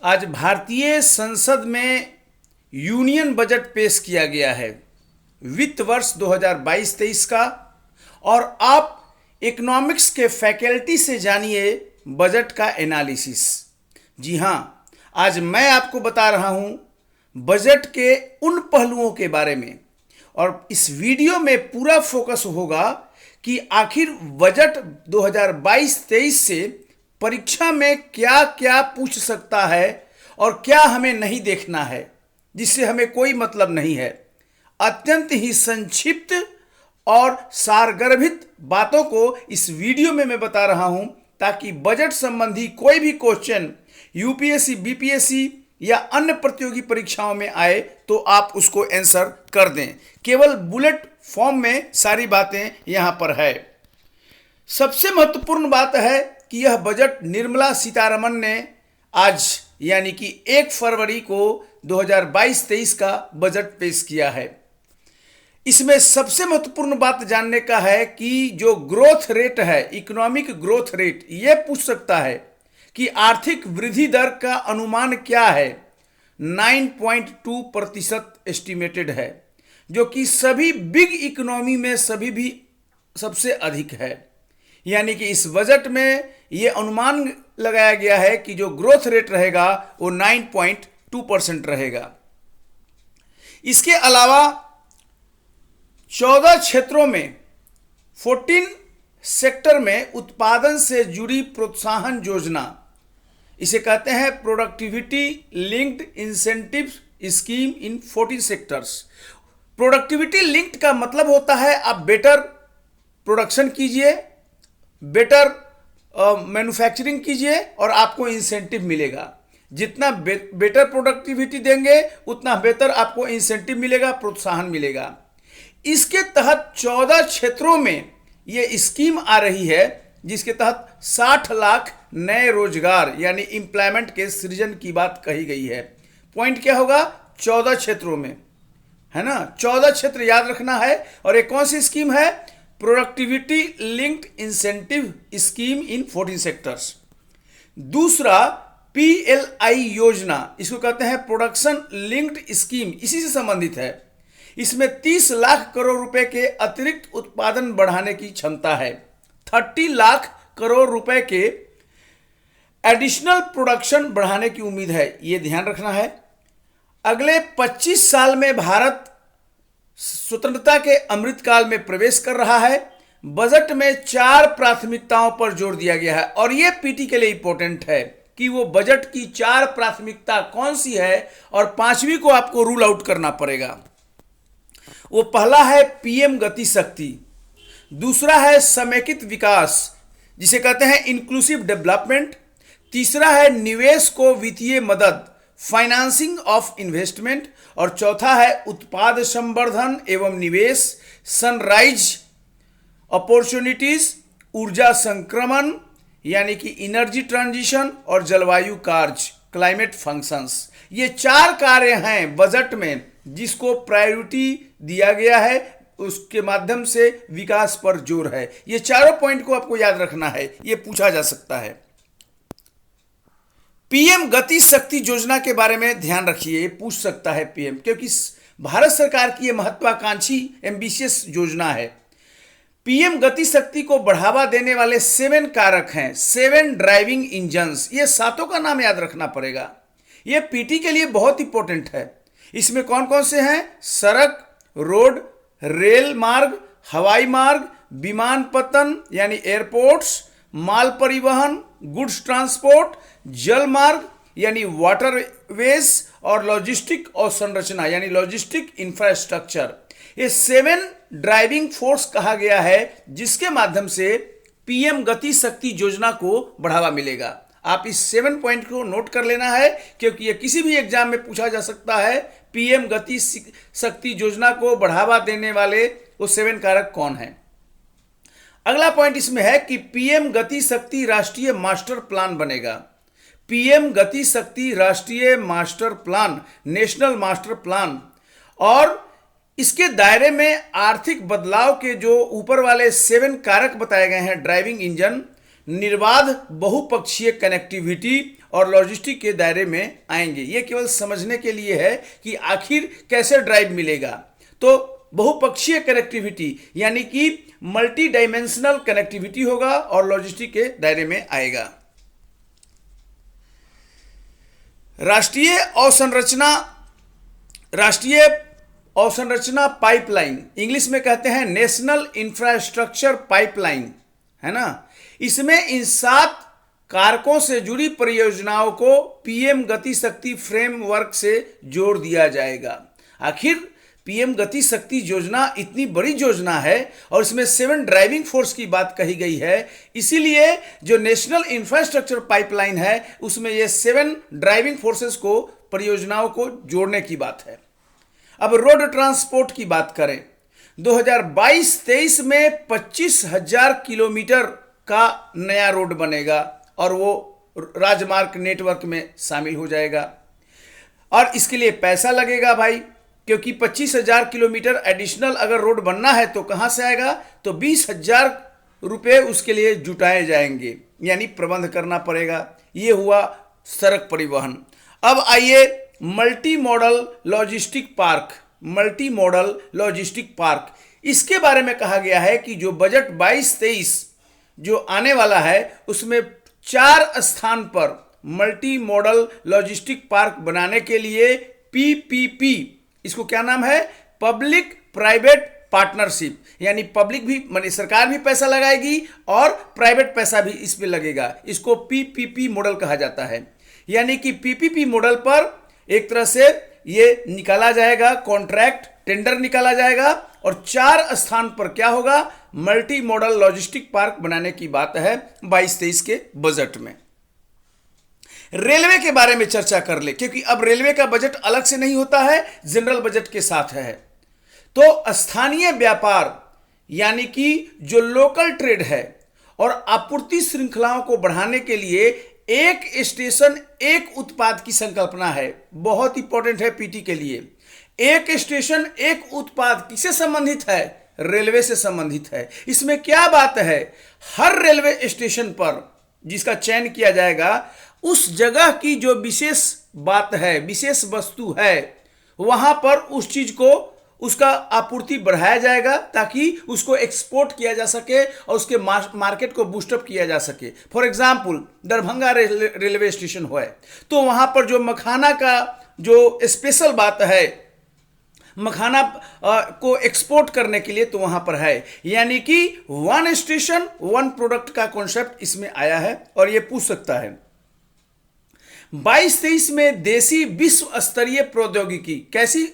आज भारतीय संसद में यूनियन बजट पेश किया गया है वित्त वर्ष 2022-23 का। और आप इकोनॉमिक्स के फैकल्टी से जानिए बजट का एनालिसिस। जी हाँ, आज मैं आपको बता रहा हूँ बजट के उन पहलुओं के बारे में, और इस वीडियो में पूरा फोकस होगा कि आखिर बजट 2022-23 से परीक्षा में क्या क्या पूछ सकता है और क्या हमें नहीं देखना है, जिससे हमें कोई मतलब नहीं है। अत्यंत ही संक्षिप्त और सारगर्भित बातों को इस वीडियो में मैं बता रहा हूं, ताकि बजट संबंधी कोई भी क्वेश्चन यूपीएससी, बीपीएससी या अन्य प्रतियोगी परीक्षाओं में आए तो आप उसको आंसर कर दें। केवल बुलेट फॉर्म में सारी बातें यहां पर है। सबसे महत्वपूर्ण बात है कि यह बजट निर्मला सीतारमण ने आज यानी कि 1 फरवरी को 2022-23 का बजट पेश किया है। इसमें सबसे महत्वपूर्ण बात जानने का है कि जो ग्रोथ रेट है, इकोनॉमिक ग्रोथ रेट, यह पूछ सकता है कि आर्थिक वृद्धि दर का अनुमान क्या है। 9.2% एस्टिमेटेड है, जो कि सभी बिग इकोनॉमी में सबसे अधिक है। यानी कि इस बजट में यह अनुमान लगाया गया है कि जो ग्रोथ रेट रहेगा वो 9.2% रहेगा। इसके अलावा 14 क्षेत्रों में 14 सेक्टर में उत्पादन से जुड़ी प्रोत्साहन योजना, इसे कहते हैं productivity linked incentive scheme in 14 sectors. Productivity linked का मतलब होता है आप बेटर प्रोडक्शन कीजिए, बेटर मैन्युफैक्चरिंग कीजिए और आपको इंसेंटिव मिलेगा। जितना बेटर प्रोडक्टिविटी देंगे उतना बेहतर आपको इंसेंटिव मिलेगा, प्रोत्साहन मिलेगा। इसके तहत 14 क्षेत्रों में ये स्कीम आ रही है, जिसके तहत 60 लाख नए रोजगार यानी एम्प्लॉयमेंट के सृजन की बात कही गई है। पॉइंट क्या होगा? 14 क्षेत्रों में, है ना, 14 क्षेत्र याद रखना है। और एक कौन सी स्कीम है? Productivity linked incentive scheme in 14 sectors. दूसरा PLI योजना, इसको कहते हैं प्रोडक्शन लिंक्ड स्कीम, इसी से संबंधित है। इसमें 30 लाख करोड़ रुपए के अतिरिक्त उत्पादन बढ़ाने की क्षमता है। 30 लाख करोड़ रुपए के एडिशनल प्रोडक्शन बढ़ाने की उम्मीद है, यह ध्यान रखना है। अगले 25 साल में भारत स्वतंत्रता के अमृतकाल में प्रवेश कर रहा है। बजट में 4 प्राथमिकताओं पर जोर दिया गया है, और यह पीटी के लिए इंपॉर्टेंट है कि वो बजट की 4 प्राथमिकता कौन सी है, और 5वीं को आपको रूल आउट करना पड़ेगा। वो पहला है पीएम गति शक्ति, दूसरा है समेकित विकास जिसे कहते हैं इंक्लूसिव डेवलपमेंट, तीसरा है निवेश को वित्तीय मदद, फाइनेंसिंग ऑफ इन्वेस्टमेंट, और चौथा है उत्पाद संवर्धन एवं निवेश, सनराइज अपॉर्चुनिटीज, ऊर्जा संक्रमण यानी कि एनर्जी ट्रांजिशन, और जलवायु कार्य क्लाइमेट फंक्शंस। ये 4 कार्य हैं बजट में जिसको प्रायोरिटी दिया गया है, उसके माध्यम से विकास पर जोर है। ये चारों पॉइंट को आपको याद रखना है, ये पूछा जा सकता है। पीएम गति शक्ति योजना के बारे में ध्यान रखिए, ये पूछ सकता है पीएम, क्योंकि भारत सरकार की ये महत्वाकांक्षी एम्बिशियस योजना है। पीएम गति शक्ति को बढ़ावा देने वाले 7 कारक हैं, 7 ड्राइविंग इंजन्स। ये 7 का नाम याद रखना पड़ेगा, ये पीटी के लिए बहुत इंपॉर्टेंट है। इसमें कौन कौन से हैं? सड़क, रोड, रेल मार्ग, हवाई मार्ग, विमानपत्तन यानी एयरपोर्ट्स, माल परिवहन गुड्स ट्रांसपोर्ट, जल मार्ग यानी वाटरवेज, और लॉजिस्टिक और संरचना यानी लॉजिस्टिक इंफ्रास्ट्रक्चर। ये 7 ड्राइविंग फोर्स कहा गया है, जिसके माध्यम से पीएम गति शक्ति योजना को बढ़ावा मिलेगा। आप इस 7 पॉइंट को नोट कर लेना है, क्योंकि ये किसी भी एग्जाम में पूछा जा सकता है। पीएम गति शक्ति योजना को बढ़ावा देने वाले वो 7 कारक कौन हैं। अगला पॉइंट इसमें है कि पीएम गति शक्ति राष्ट्रीय मास्टर प्लान बनेगा। पीएम गति शक्ति राष्ट्रीय master plan, national master plan, और इसके दायरे में आर्थिक बदलाव के जो ऊपर वाले 7 कारक बताए गए हैं, ड्राइविंग इंजन, निर्बाध बहुपक्षीय कनेक्टिविटी और लॉजिस्टिक के दायरे में आएंगे। ये केवल समझने के लिए है कि आखिर कैसे ड्राइव मिलेगा। तो बहुपक्षीय कनेक्टिविटी यानी कि मल्टी डायमेंशनल कनेक्टिविटी होगा और लॉजिस्टिक के दायरे में आएगा। राष्ट्रीय अवसंरचना पाइपलाइन, इंग्लिश में कहते हैं नेशनल इंफ्रास्ट्रक्चर पाइपलाइन, है ना। इसमें इन 7 कारकों से जुड़ी परियोजनाओं को पीएम गति शक्ति फ्रेमवर्क से जोड़ दिया जाएगा। आखिर पीएम गति शक्ति योजना इतनी बड़ी योजना है और इसमें 7 ड्राइविंग फोर्स की बात कही गई है, इसीलिए जो नेशनल इंफ्रास्ट्रक्चर पाइपलाइन है उसमें ये 7 ड्राइविंग फोर्सेस को, परियोजनाओं को जोड़ने की बात है। अब रोड ट्रांसपोर्ट की बात करें, 2022-23 में 25,000 किलोमीटर का नया रोड बनेगा और वो राजमार्ग नेटवर्क में शामिल हो जाएगा। और इसके लिए पैसा लगेगा भाई, क्योंकि 25,000 किलोमीटर एडिशनल अगर रोड बनना है तो कहाँ से आएगा, तो 20,000 रुपये उसके लिए जुटाए जाएंगे, यानी प्रबंध करना पड़ेगा। ये हुआ सड़क परिवहन। अब आइए मल्टी मॉडल लॉजिस्टिक पार्क, इसके बारे में कहा गया है कि जो बजट 22-23 जो आने वाला है उसमें 4 स्थान पर मल्टी मॉडल लॉजिस्टिक पार्क बनाने के लिए पीपीपी, इसको क्या नाम है, पब्लिक प्राइवेट पार्टनरशिप, यानी पब्लिक भी माने सरकार भी पैसा लगाएगी और प्राइवेट पैसा भी इस पे लगेगा। इसको पीपीपी मॉडल कहा जाता है। यानी कि पीपीपी मॉडल पर एक तरह से ये निकाला जाएगा, कॉन्ट्रैक्ट टेंडर निकाला जाएगा और 4 स्थान पर क्या होगा, मल्टी मॉडल लॉजिस्टिक पार्क बनाने की बात है 22-23 के बजट में। रेलवे के बारे में चर्चा कर ले, क्योंकि अब रेलवे का बजट अलग से नहीं होता है, जनरल बजट के साथ है। तो स्थानीय व्यापार यानी कि जो लोकल ट्रेड है और आपूर्ति श्रृंखलाओं को बढ़ाने के लिए एक स्टेशन एक उत्पाद की संकल्पना है, बहुत इंपॉर्टेंट है पीटी के लिए। एक स्टेशन एक उत्पाद किससे संबंधित है, रेलवे से संबंधित है। इसमें क्या बात है, हर रेलवे स्टेशन पर जिसका चयन किया जाएगा उस जगह की जो विशेष बात है, विशेष वस्तु है, वहां पर उस चीज को, उसका आपूर्ति बढ़ाया जाएगा ताकि उसको एक्सपोर्ट किया जा सके और उसके मार्केट को बूस्टअप किया जा सके। For example Darbhanga railway station हो है तो वहां पर जो मखाना का जो स्पेशल बात है, मखाना को एक्सपोर्ट करने के लिए, तो वहां पर है। यानी कि 1 स्टेशन 1 प्रोडक्ट का कॉन्सेप्ट इसमें आया है और यह पूछ सकता है। 22-23 में देसी विश्व स्तरीय प्रौद्योगिकी, कैसी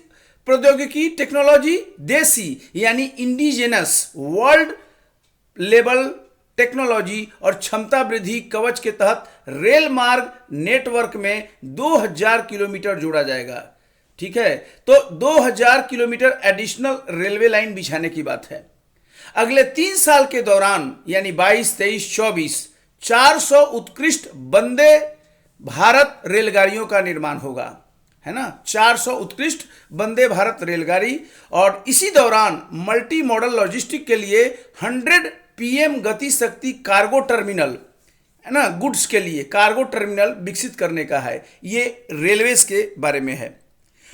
प्रौद्योगिकी, टेक्नोलॉजी, देसी यानी इंडिजिनस, वर्ल्ड लेवल टेक्नोलॉजी और क्षमता वृद्धि कवच के तहत रेल मार्ग नेटवर्क में 2000 किलोमीटर जोड़ा जाएगा। ठीक है, तो 2000 किलोमीटर एडिशनल रेलवे लाइन बिछाने की बात है। अगले 3 साल के दौरान यानी 22-23-24 400 उत्कृष्ट वंदे भारत रेलगाड़ियों का निर्माण होगा, है ना, 400 उत्कृष्ट वंदे भारत रेलगाड़ी। और इसी दौरान मल्टी मॉडल लॉजिस्टिक के लिए 100 पीएम गति शक्ति कार्गो टर्मिनल, है ना, गुड्स के लिए कार्गो टर्मिनल विकसित करने का है। ये रेलवेज के बारे में है।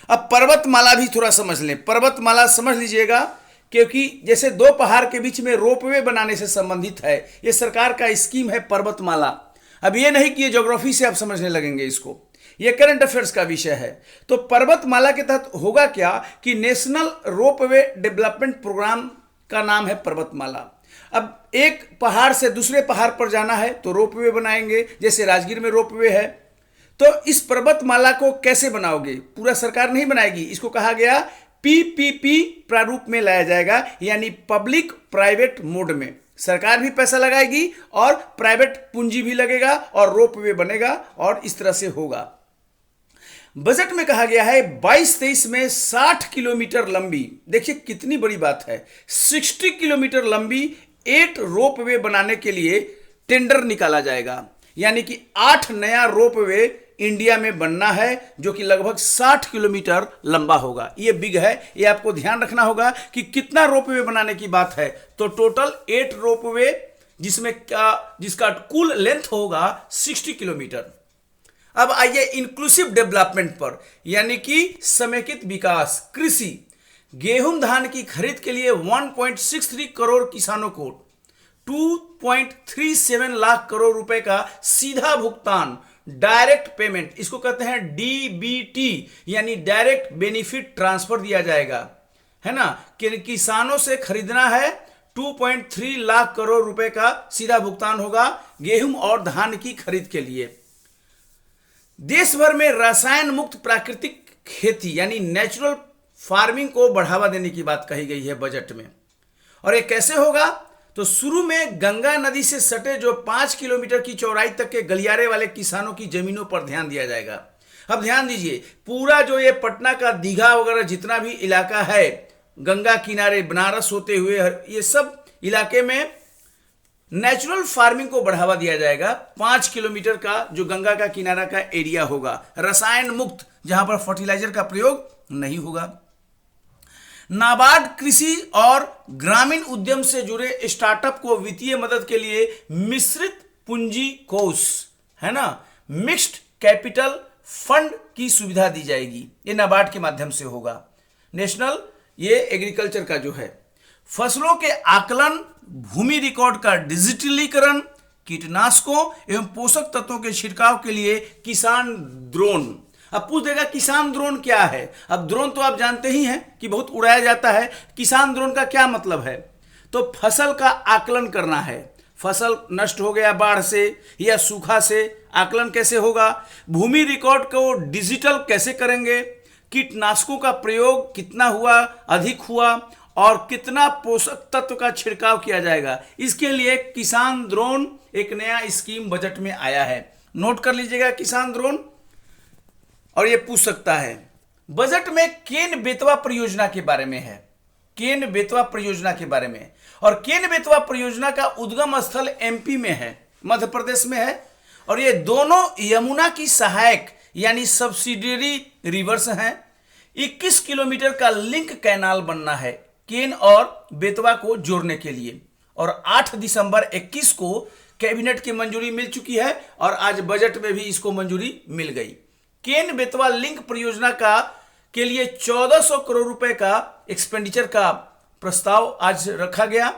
अब पर्वतमाला भी थोड़ा समझ लें। पर्वतमाला समझ लीजिएगा, क्योंकि जैसे 2 पहाड़ के बीच में रोपवे बनाने से संबंधित है, ये सरकार का स्कीम है पर्वतमाला। अब ये नहीं कि ये ज्योग्राफी से आप समझने लगेंगे इसको, ये करंट अफेयर्स का विषय है। तो पर्वतमाला के तहत होगा क्या कि नेशनल रोपवे डेवलपमेंट प्रोग्राम का नाम है पर्वतमाला। अब एक पहाड़ से दूसरे पहाड़ पर जाना है तो रोपवे बनाएंगे, जैसे राजगीर में रोपवे है। तो इस पर्वतमाला को कैसे बनाओगे, पूरा सरकार नहीं बनाएगी, इसको कहा गया पीपीपी प्रारूप में लाया जाएगा, यानी पब्लिक प्राइवेट मोड में। सरकार भी पैसा लगाएगी और प्राइवेट पूंजी भी लगेगा और रोपवे बनेगा और इस तरह से होगा। बजट में कहा गया है 22-23 में 60 किलोमीटर लंबी, देखिए कितनी बड़ी बात है, 60 किलोमीटर लंबी 8 रोपवे बनाने के लिए टेंडर निकाला जाएगा। यानी कि 8 नया रोपवे इंडिया में बनना है जो कि लगभग 60 किलोमीटर लंबा होगा। ये बिग है, ये आपको ध्यान रखना होगा कि कितना रोपवे बनाने की बात है। तो टोटल 8 रोपवे जिसका कुल लेंथ होगा 60 किलोमीटर। अब आइए इंक्लूसिव डेवलपमेंट पर, यानी कि समेकित विकास। कृषि, गेहूं धान की खरीद के लिए 1.63 करोड़ किसानों को 2.37 लाख करोड़ रुपए का सीधा भुगतान, डायरेक्ट पेमेंट, इसको कहते हैं डीबीटी, यानी डायरेक्ट बेनिफिट ट्रांसफर दिया जाएगा, है ना। कि किसानों से खरीदना है 2.3 लाख करोड़ रुपए का सीधा भुगतान होगा गेहूं और धान की खरीद के लिए। देश भर में रसायन मुक्त प्राकृतिक खेती यानी नेचुरल फार्मिंग को बढ़ावा देने की बात कही गई है बजट में। और ये कैसे होगा? तो शुरू में गंगा नदी से सटे जो 5 किलोमीटर की चौड़ाई तक के गलियारे वाले किसानों की जमीनों पर ध्यान दिया जाएगा। अब ध्यान दीजिए, पूरा जो ये पटना का दीघा वगैरह जितना भी इलाका है गंगा किनारे, बनारस होते हुए, ये सब इलाके में नेचुरल फार्मिंग को बढ़ावा दिया जाएगा। 5 किलोमीटर का जो गंगा का किनारा का एरिया होगा, रसायन मुक्त, जहां पर फर्टिलाइजर का प्रयोग नहीं होगा। नाबार्ड कृषि और ग्रामीण उद्यम से जुड़े स्टार्टअप को वित्तीय मदद के लिए मिश्रित पूंजी कोष, है ना, मिक्स्ड कैपिटल फंड की सुविधा दी जाएगी। ये नाबार्ड के माध्यम से होगा। नेशनल ये एग्रीकल्चर का जो है, फसलों के आकलन, भूमि रिकॉर्ड का डिजिटलीकरण, कीटनाशकों एवं पोषक तत्वों के छिड़काव के लिए किसान ड्रोन। अब पूछ देगा किसान ड्रोन क्या है? अब ड्रोन तो आप जानते ही हैं कि बहुत उड़ाया जाता है। किसान ड्रोन का क्या मतलब है? तो फसल का आकलन करना है। फसल नष्ट हो गया बाढ़ से या सूखा से, आकलन कैसे होगा? भूमि रिकॉर्ड को डिजिटल कैसे करेंगे? कीटनाशकों का प्रयोग कितना हुआ, अधिक हुआ, और कितना पोषक तत्व का छिड़काव किया जाएगा, इसके लिए किसान ड्रोन एक नया स्कीम बजट में आया है। नोट कर लीजिएगा किसान ड्रोन। और ये पूछ सकता है बजट में केन बेतवा परियोजना के बारे में है, केन बेतवा परियोजना के बारे में। और केन बेतवा परियोजना का उद्गम स्थल एमपी में है, मध्य प्रदेश में है। और ये दोनों यमुना की सहायक यानी सब्सिडियरी रिवर्स हैं। 21 किलोमीटर का लिंक कैनाल बनना है केन और बेतवा को जोड़ने के लिए। और 8 दिसंबर 21 को कैबिनेट की मंजूरी मिल चुकी है और आज बजट में भी इसको मंजूरी मिल गई। केन बेतवा लिंक परियोजना के लिए 1400 करोड़ रुपए का एक्सपेंडिचर का प्रस्ताव आज रखा गया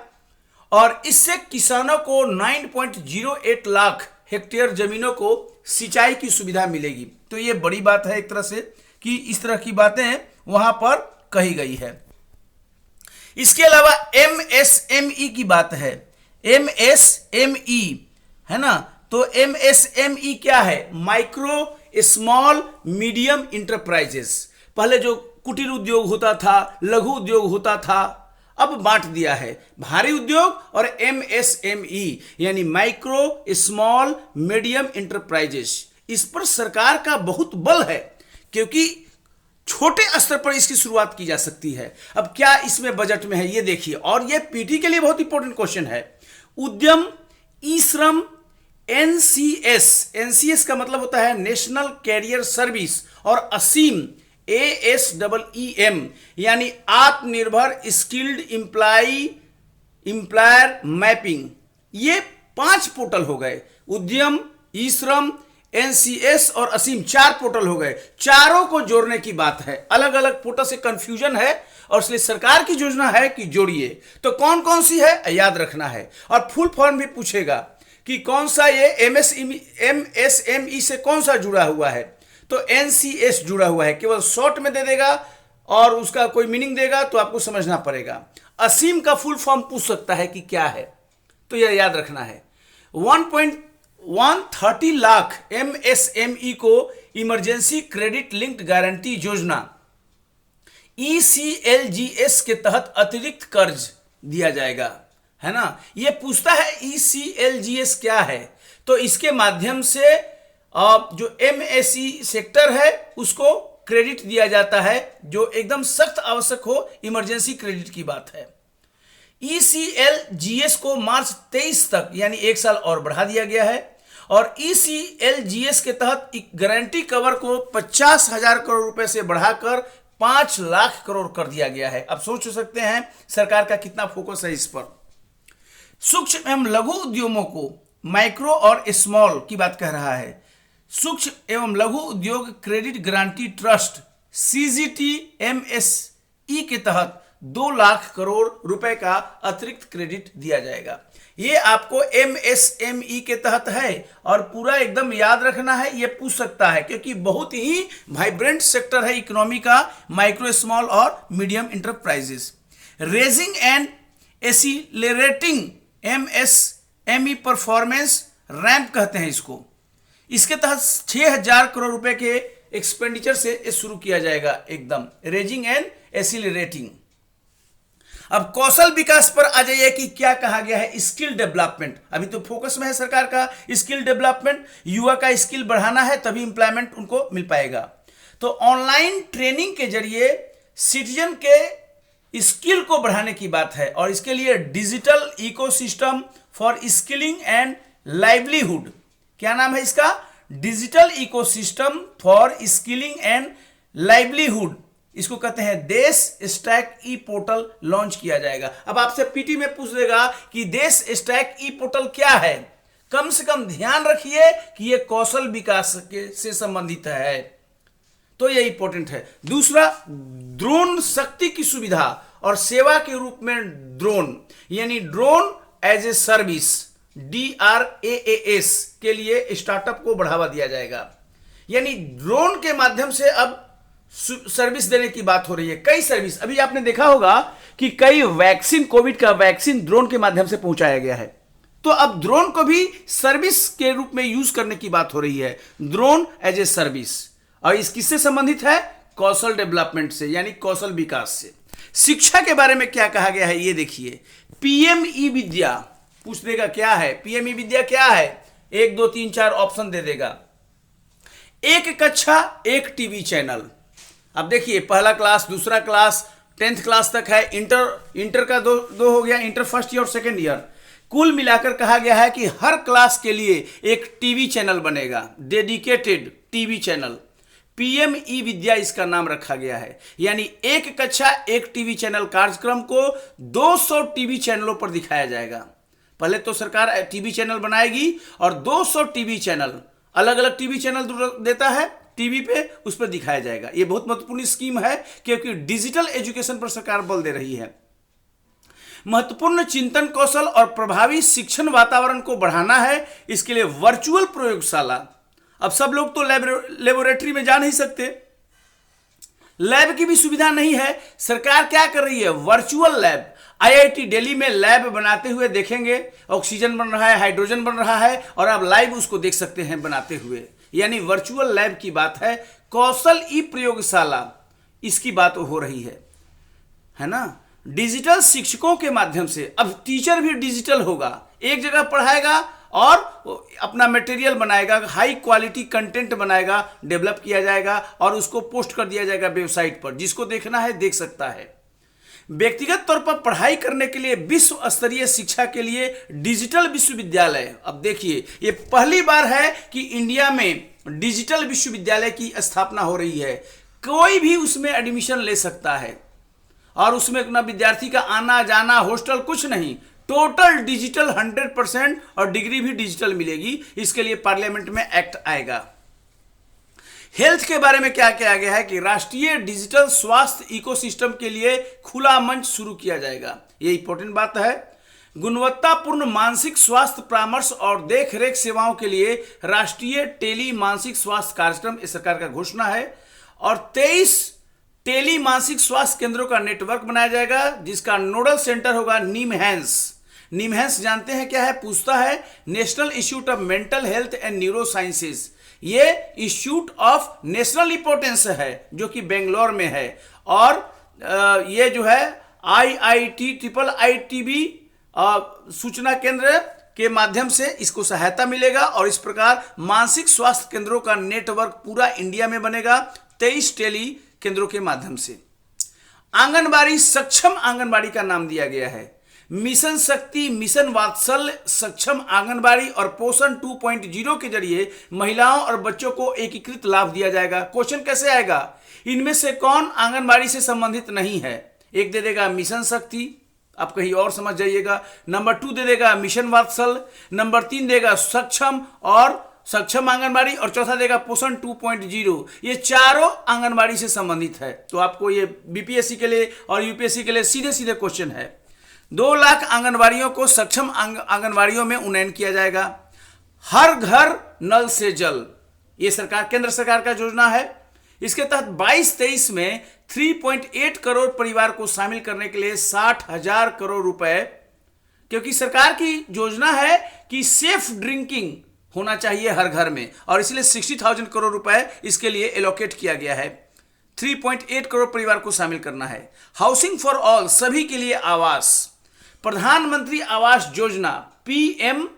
और इससे किसानों को 9.08 लाख हेक्टेयर जमीनों को सिंचाई की सुविधा मिलेगी। तो ये बड़ी बात है एक तरह से कि इस तरह की बातें वहां पर कही गई है। इसके अलावा एमएसएमई की बात है। एमएसएमई है ना, तो एमएसएमई क्या है? Micro small medium enterprises. पहले जो कुटीर उद्योग होता था, लघु उद्योग होता था, अब बांट दिया है भारी उद्योग और एमएसएमई यानी माइक्रो स्मॉल मीडियम इंटरप्राइजेस। इस पर सरकार का बहुत बल है क्योंकि छोटे स्तर पर इसकी शुरुआत की जा सकती है। अब क्या इसमें बजट में है ये देखिए, और ये पीटी के लिए बहुत इंपॉर्टेंट क्वेश्चन है। उद्यम, ई श्रम, एनसीएस, एनसीएस का मतलब होता है नेशनल कैरियर सर्विस, और असीम, ASEEM यानी आत्मनिर्भर स्किल्ड एम्प्लॉयर मैपिंग। ये 5 पोर्टल हो गए। उद्यम, ई श्रम, एनसीएस और असीम 4 पोर्टल हो गए। चारों को जोड़ने की बात है। अलग अलग पोर्टल से कंफ्यूजन है और इसलिए सरकार की योजना है कि जोड़िए। तो कौन कौन सी है याद रखना है, और फुल फॉर्म भी पूछेगा कि कौन सा ये एमएसएमई से कौन सा जुड़ा हुआ है। तो एनसीएस जुड़ा हुआ है, केवल शॉर्ट में दे देगा और उसका कोई मीनिंग देगा तो आपको समझना पड़ेगा। असीम का फुल फॉर्म पूछ सकता है कि क्या है, तो यह याद रखना है। 1.130 लाख एमएसएमई को इमरजेंसी क्रेडिट लिंक्ड गारंटी योजना ECLGS के तहत अतिरिक्त कर्ज दिया जाएगा, है ना। यह पूछता है ECLGS क्या है, तो इसके माध्यम से जो MSE सेक्टर है उसको क्रेडिट दिया जाता है जो एकदम सख्त आवश्यक हो, इमरजेंसी क्रेडिट की बात है। ECLGS को मार्च 23 तक यानी 1 साल और बढ़ा दिया गया है और ECLGS के तहत गारंटी कवर को 50,000 करोड़ रुपए से बढ़ाकर 5 लाख करोड़ कर दिया गया है। अब सोच सकते हैं सरकार का कितना फोकस है इस पर। सूक्ष्म एवं लघु उद्योगों को, माइक्रो और स्मॉल की बात कह रहा है, सूक्ष्म एवं लघु उद्योग क्रेडिट गारंटी ट्रस्ट CGTMSE के तहत 2 लाख करोड़ रुपए का अतिरिक्त क्रेडिट दिया जाएगा। ये आपको MSME के तहत है और पूरा एकदम याद रखना है, ये पूछ सकता है क्योंकि बहुत ही वाइब्रेंट सेक्टर है इकोनॉमी का, माइक्रो स्मॉल और medium enterprises. Raising and accelerating MSME performance RAMP कहते हैं इसको। इसके तहत 6000 करोड़ रुपए के एक्सपेंडिचर से शुरू किया जाएगा एकदम, रेजिंग एंड एसिलरेटिंग। अब कौशल विकास पर आ जाइए कि क्या कहा गया है, स्किल डेवलपमेंट। अभी तो फोकस में है सरकार का स्किल डेवलपमेंट, युवा का स्किल बढ़ाना है तभी एम्प्लॉयमेंट उनको मिल पाएगा। तो ऑनलाइन ट्रेनिंग के जरिए सिटीजन के स्किल को बढ़ाने की बात है और इसके लिए digital ecosystem for skilling and livelihood, क्या नाम है इसका, digital ecosystem for skilling and livelihood, इसको कहते हैं देश स्टैक ई पोर्टल लॉन्च किया जाएगा। अब आपसे पीटी में पूछ देगा कि देश स्टैक ई पोर्टल क्या है, कम से कम ध्यान रखिए कि यह कौशल विकास से संबंधित है, तो यह इंपॉर्टेंट है। दूसरा, ड्रोन शक्ति की सुविधा और सेवा के रूप में ड्रोन, यानी drone as a service DRAAS के लिए स्टार्टअप को बढ़ावा दिया जाएगा। यानी ड्रोन के माध्यम से अब सर्विस देने की बात हो रही है, कई सर्विस। अभी आपने देखा होगा कि कई वैक्सीन, कोविड का वैक्सीन ड्रोन के माध्यम से पहुंचाया गया है, तो अब ड्रोन को भी सर्विस के रूप में यूज करने की बात हो रही है, ड्रोन एज ए सर्विस। और इस किससे संबंधित है, कौशल डेवलपमेंट से, यानी कौशल विकास से। शिक्षा के बारे में क्या कहा गया है ये देखिए, PM-E विद्या पूछ देगा क्या है, PM-E विद्या क्या है, 1 2 3 4 ऑप्शन दे देगा। 1 कक्षा 1 टीवी चैनल। अब देखिए, पहला क्लास, दूसरा क्लास, 10th क्लास तक है, इंटर का दो हो गया, इंटर फर्स्ट ईयर और सेकेंड ईयर। कुल मिलाकर कहा गया है कि हर क्लास के लिए एक टीवी चैनल बनेगा, डेडिकेटेड टीवी चैनल। PM-E विद्या इसका नाम रखा गया है। यानी 1 कक्षा 1 टीवी चैनल कार्यक्रम को 200 टीवी चैनलों पर दिखाया जाएगा। पहले तो सरकार टीवी चैनल बनाएगी और 200 टीवी चैनल, अलग अलग टीवी चैनल देता है टीवी पे, उस पर दिखाया जाएगा। यह बहुत महत्वपूर्ण स्कीम है क्योंकि डिजिटल एजुकेशन पर सरकार बल दे रही है। महत्वपूर्ण चिंतन कौशल और प्रभावी शिक्षण वातावरण को बढ़ाना है, इसके लिए वर्चुअल प्रयोगशाला। अब सब लोग तो लेबोरेटरी में जा नहीं सकते, लैब की भी सुविधा नहीं है, सरकार क्या कर रही है, वर्चुअल लैब। IIT दिल्ली में लैब बनाते हुए देखेंगे, ऑक्सीजन बन रहा है, हाइड्रोजन बन रहा है और आप लाइव उसको देख सकते हैं बनाते हुए, यानी वर्चुअल लैब की बात है। कौशल ई प्रयोगशाला, इसकी बात हो रही है ना। डिजिटल शिक्षकों के माध्यम से अब टीचर भी डिजिटल होगा, एक जगह पढ़ाएगा और अपना मटेरियल बनाएगा, हाई क्वालिटी कंटेंट बनाएगा, डेवलप किया जाएगा और उसको पोस्ट कर दिया जाएगा वेबसाइट पर, जिसको देखना है देख सकता है। व्यक्तिगत तौर पर पढ़ाई करने के लिए विश्व स्तरीय शिक्षा के लिए डिजिटल विश्वविद्यालय। अब देखिए, ये पहली बार है कि इंडिया में डिजिटल विश्वविद्यालय की स्थापना हो रही है। कोई भी उसमें एडमिशन ले सकता है और उसमें अपना विद्यार्थी का आना जाना, हॉस्टल कुछ नहीं, टोटल डिजिटल 100% और डिग्री भी डिजिटल मिलेगी। इसके लिए पार्लियामेंट में एक्ट आएगा। हेल्थ के बारे में क्या किया गया है कि राष्ट्रीय डिजिटल स्वास्थ्य इकोसिस्टम के लिए खुला मंच शुरू किया जाएगा। ये इंपॉर्टेंट बात है। गुणवत्तापूर्ण मानसिक स्वास्थ्य परामर्श और देखरेख सेवाओं के लिए राष्ट्रीय टेली मानसिक स्वास्थ्य कार्यक्रम, इस सरकार का घोषणा है। और 23 टेली मानसिक स्वास्थ्य केंद्रों का नेटवर्क बनाया जाएगा, जिसका नोडल सेंटर होगा निमहैंस। निमहैंस जानते हैं क्या है, पूछता है, national institute of mental health and neuro sciences. ये इंस्टीट्यूट ऑफ नेशनल इंपोर्टेंस है जो कि बेंगलोर में है। और ये जो है IIT-IITB सूचना केंद्र के माध्यम से इसको सहायता मिलेगा और इस प्रकार मानसिक स्वास्थ्य केंद्रों का नेटवर्क पूरा इंडिया में बनेगा 23 टेली केंद्रों के माध्यम से। आंगनबाड़ी, सक्षम आंगनबाड़ी का नाम दिया गया है। मिशन शक्ति, मिशन वात्सल्य, सक्षम आंगनबाड़ी और पोषण 2.0 के जरिए महिलाओं और बच्चों को एकीकृत लाभ दिया जाएगा। क्वेश्चन कैसे आएगा, इनमें से कौन आंगनबाड़ी से संबंधित नहीं है? एक दे देगा मिशन शक्ति, आप कहीं और समझ जाइएगा। नंबर 2 दे देगा मिशन वात्सल, नंबर 3 देगा सक्षम आंगनबाड़ी, और चौथा देगा पोषण 2.0। ये चारों आंगनबाड़ी से संबंधित है। तो आपको ये बीपीएससी के लिए और यूपीएससी के लिए सीधे सीधे क्वेश्चन है। 2 लाख आंगनबाड़ियों को सक्षम आंगनबाड़ियों में उन्नयन किया जाएगा। हर घर नल से जल, ये केंद्र सरकार का योजना है। इसके तहत 22-23 में 3.8 करोड़ परिवार को शामिल करने के लिए 60,000 करोड़ रुपए, क्योंकि सरकार की योजना है कि सेफ ड्रिंकिंग होना चाहिए हर घर में, और इसलिए 60,000 करोड़ रुपए इसके लिए एलोकेट किया गया है। 3.8 करोड़ परिवार को शामिल करना है। हाउसिंग फॉर ऑल, सभी के लिए आवास। प्रधानमंत्री आवास योजना, पीएम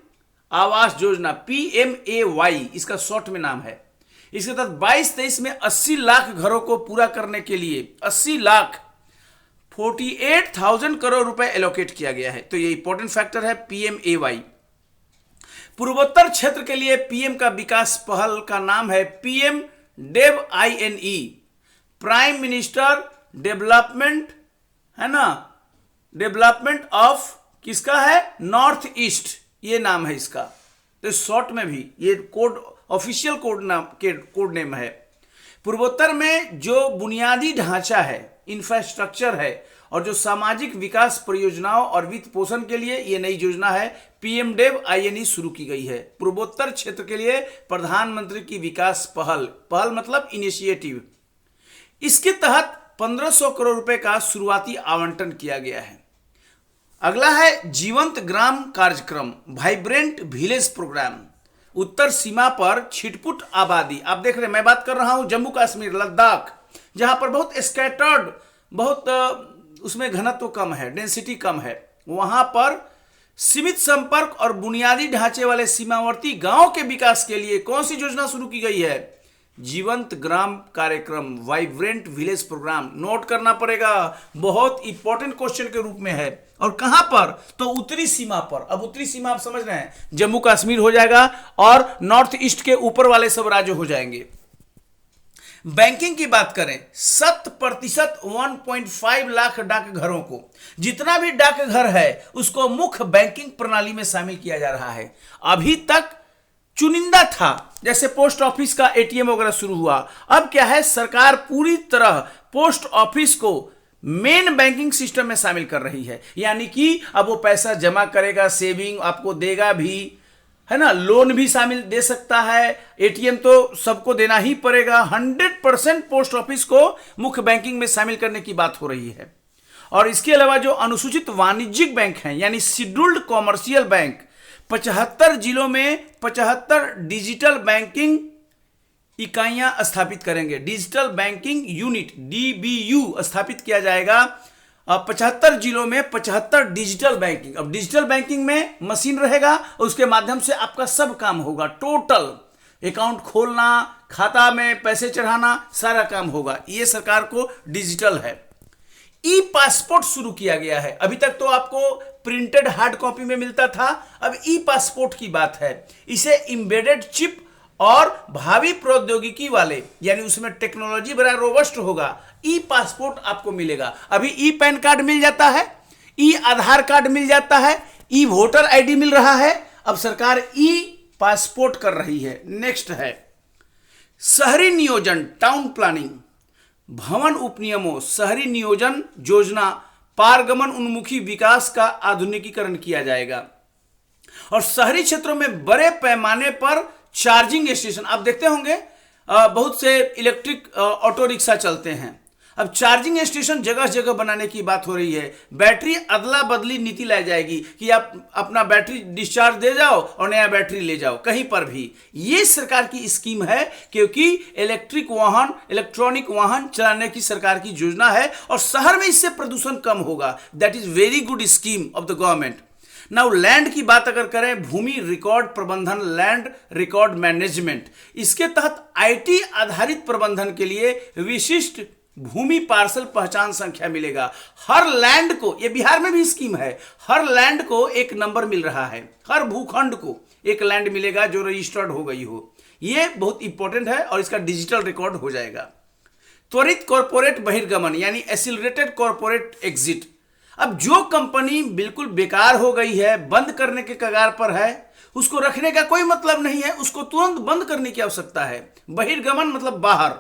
आवास योजना, PMAY इसका शॉर्ट में नाम है। इसके तहत 22-23 में 80 लाख घरों को पूरा करने के लिए 48,000 करोड़ रुपए एलोकेट किया गया है। तो ये इंपॉर्टेंट फैक्टर है PMAY। पूर्वोत्तर क्षेत्र के लिए पीएम का विकास पहल का नाम है PM-DEV-INE, प्राइम मिनिस्टर डेवलपमेंट, है ना, डेवलपमेंट ऑफ किसका है, नॉर्थ ईस्ट, ये नाम है इसका। तो शॉर्ट में भी ये कोड ऑफिशियल कोड नेम है। पूर्वोत्तर में जो बुनियादी ढांचा है, इंफ्रास्ट्रक्चर है, और जो सामाजिक विकास परियोजनाओं और वित्त पोषण के लिए ये नई योजना है PM-DEV-INE शुरू की गई है। पूर्वोत्तर क्षेत्र के लिए प्रधानमंत्री की विकास पहल मतलब इनिशिएटिव। इसके तहत 1500 करोड़ रुपए का शुरुआती आवंटन किया गया है। अगला है जीवंत ग्राम कार्यक्रम, वाइब्रेंट विलेज प्रोग्राम। उत्तर सीमा पर छिटपुट आबादी, आप देख रहे हैं, मैं बात कर रहा हूं जम्मू कश्मीर, लद्दाख, जहां पर बहुत स्कैटर्ड, बहुत उसमें घनत्व कम है, डेंसिटी कम है, वहां पर सीमित संपर्क और बुनियादी ढांचे वाले सीमावर्ती गांव के विकास के लिए कौन सी योजना शुरू की गई है, जीवंत ग्राम कार्यक्रम, वाइब्रेंट विलेज प्रोग्राम। नोट करना पड़ेगा, बहुत इंपॉर्टेंट क्वेश्चन के रूप में है। और कहां पर, तो उत्तरी सीमा पर। अब उत्तरी सीमा आप समझ रहे हैं, जम्मू कश्मीर हो जाएगा और नॉर्थ ईस्ट के ऊपर वाले सब राज्य हो जाएंगे। बैंकिंग की बात करें, 100% 1.5 लाख डाकघरों को, जितना भी डाकघर है उसको मुख्य बैंकिंग प्रणाली में शामिल किया जा रहा है। अभी तक चुनिंदा था, जैसे पोस्ट ऑफिस का ATM वगैरह शुरू हुआ। अब क्या है, सरकार पूरी तरह पोस्ट ऑफिस को मेन बैंकिंग सिस्टम में शामिल कर रही है। यानी कि अब वो पैसा जमा करेगा, सेविंग आपको देगा भी, है ना, लोन भी शामिल दे सकता है, ATM तो सबको देना ही पड़ेगा। 100% पोस्ट ऑफिस को मुख्य बैंकिंग में शामिल करने की बात हो रही है। और इसके अलावा जो अनुसूचित वाणिज्यिक बैंक हैं, यानी शेड्यूल्ड कॉमर्शियल बैंक, 75 जिलों में 75 डिजिटल बैंकिंग इकाइयां स्थापित करेंगे। डिजिटल बैंकिंग यूनिट DBU स्थापित किया जाएगा। 75 जिलों में 75 डिजिटल बैंकिंग। अब डिजिटल बैंकिंग में मशीन रहेगा, उसके माध्यम से आपका सब काम होगा। टोटल अकाउंट खोलना, खाता में पैसे चढ़ाना, सारा काम होगा। ये सरकार को डिजिटल है। ई पासपोर्ट शुरू किया गया है। अभी तक तो आपको प्रिंटेड हार्ड कॉपी में मिलता था, अब ई पासपोर्ट की बात है। इसे एम्बेडेड चिप और भावी प्रौद्योगिकी वाले, यानी उसमें टेक्नोलॉजी बड़ा रोबस्ट होगा, ई पासपोर्ट आपको मिलेगा। अभी ई पैन कार्ड मिल जाता है, ई आधार कार्ड मिल जाता है, ई वोटर आईडी मिल रहा है। अब सरकार ई पासपोर्ट कर रही है। नेक्स्ट है शहरी नियोजन, टाउन प्लानिंग, भवन उपनियमों, शहरी नियोजन योजना, पारगमन उन्मुखी विकास का आधुनिकीकरण किया जाएगा। और शहरी क्षेत्रों में बड़े पैमाने पर चार्जिंग स्टेशन, आप देखते होंगे बहुत से इलेक्ट्रिक ऑटो रिक्शा चलते हैं। अब चार्जिंग स्टेशन जगह जगह बनाने की बात हो रही है। बैटरी अदला बदली नीति लाई जाएगी कि आप अपना बैटरी डिस्चार्ज दे जाओ और नया बैटरी ले जाओ कहीं पर भी। ये सरकार की स्कीम है, क्योंकि इलेक्ट्रिक वाहन, इलेक्ट्रॉनिक वाहन चलाने की सरकार की योजना है और शहर में इससे प्रदूषण कम होगा। That is very good scheme of the government. Now land की बात अगर करें, भूमि रिकॉर्ड प्रबंधन, लैंड रिकॉर्ड मैनेजमेंट, इसके तहत IT आधारित प्रबंधन के लिए विशिष्ट भूमि पार्सल पहचान संख्या मिलेगा। हर लैंड को, ये बिहार में भी स्कीम है, हर लैंड को एक नंबर मिल रहा है, हर भूखंड को एक लैंड मिलेगा जो रजिस्टर्ड हो गई हो। ये बहुत इंपॉर्टेंट है और इसका डिजिटल रिकॉर्ड हो जाएगा। त्वरित कॉर्पोरेट बहिर्गमन, यानी एक्सीलरेटेड कॉर्पोरेट एग्जिट। अब जो कंपनी बिल्कुल बेकार हो गई है, बंद करने के कगार पर है, उसको रखने का कोई मतलब नहीं है, उसको तुरंत बंद करने की आवश्यकता है। बहिर्गमन मतलब बाहर,